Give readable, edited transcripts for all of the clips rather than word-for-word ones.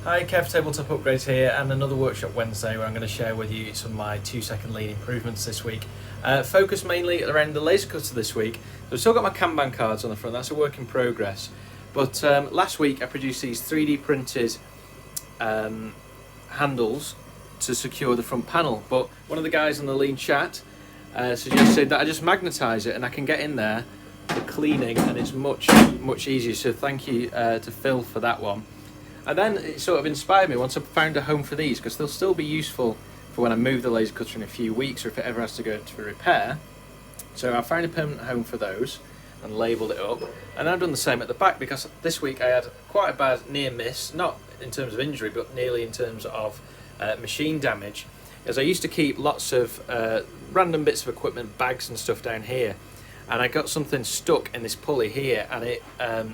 Hi, Kev, Tabletop Upgrades here, and another Workshop Wednesday where I'm going to share with you some of my 2-second lean improvements this week. Focus mainly around the laser cutter this week. So I've still got my Kanban cards on the front, that's a work in progress. But last week I produced these 3D printed handles to secure the front panel. But one of the guys on the Lean chat suggested that I just magnetise it and I can get in there for cleaning, and it's much easier. So thank you to Phil for that one. And then it sort of inspired me once I found a home for these, because they'll still be useful for when I move the laser cutter in a few weeks or if it ever has to go into repair. So I found a permanent home for those and labelled it up. And I've done the same at the back, because this week I had quite a bad near miss, not in terms of injury but nearly in terms of machine damage, as I used to keep lots of random bits of equipment, bags and stuff down here. And I got something stuck in this pulley here, and it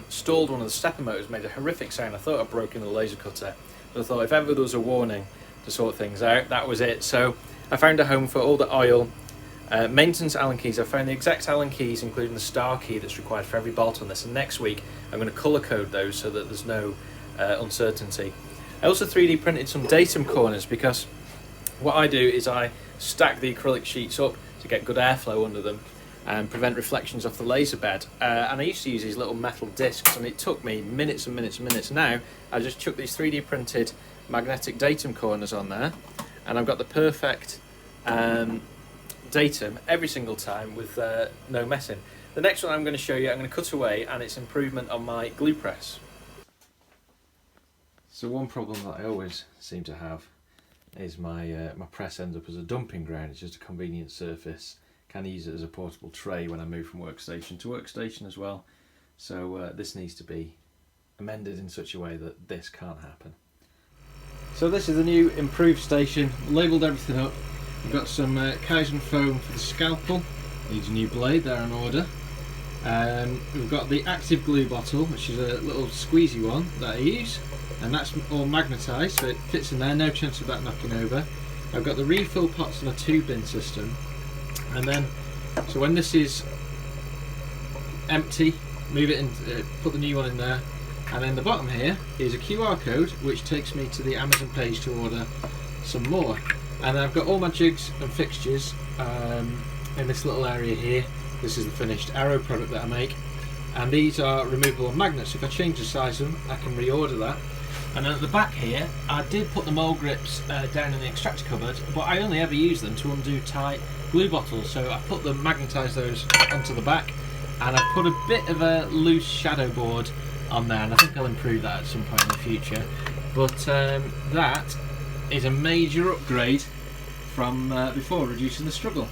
stalled one of the stepper motors, made a horrific sound. I thought I'd broken the laser cutter, but I thought if ever there was a warning to sort things out, that was it. So I found a home for all the oil, maintenance Allen keys. I found the exact Allen keys, including the star key that's required for every bolt on this, and next week I'm going to colour code those so that there's no uncertainty. I also 3D printed some Datum Corners, because what I do is I stack the acrylic sheets up to get good airflow under them and prevent reflections off the laser bed. And I used to use these little metal discs, and it took me minutes and minutes and minutes. Now I just chuck these 3D printed magnetic datum corners on there, and I've got the perfect datum every single time with no messing. The next one I'm going to show you, I'm going to cut away, and it's improvement on my glue press. So one problem that I always seem to have is my press ends up as a dumping ground. It's just a convenient surface. Can use it as a portable tray when I move from workstation to workstation as well. So this needs to be amended in such a way that this can't happen. So this is the new improved station. Labelled everything up. We've got some Kaizen foam for the scalpel. Needs a new blade, they're on order. We've got the active glue bottle, which is a little squeezy one that I use, and that's all magnetised, so it fits in there, no chance of that knocking over. I've got the refill pots and a 2-bin system. And then, so when this is empty, move it in, put the new one in there, and then the bottom here is a QR code which takes me to the Amazon page to order some more. And I've got all my jigs and fixtures in this little area here. This is the finished Arrow product that I make, and these are removable magnets. If I change the size of them, I can reorder that. And then at the back here, I did put the mole grips down in the extractor cupboard, but I only ever use them to undo tight glue bottles, so I put them, magnetised those onto the back, and I put a bit of a loose shadow board on there, and I think I'll improve that at some point in the future. But that is a major upgrade from before, reducing the struggle.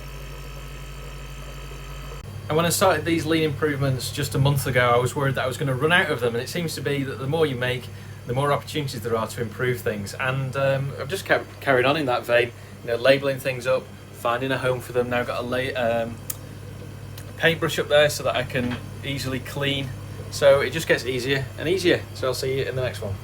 And when I started these lean improvements just a month ago, I was worried that I was going to run out of them, and it seems to be that the more you make, the more opportunities there are to improve things. And I've just kept carried on in that vein, labelling things up, finding a home for them. Now I've got a paintbrush up there so that I can easily clean. So it just gets easier and easier. So I'll see you in the next one.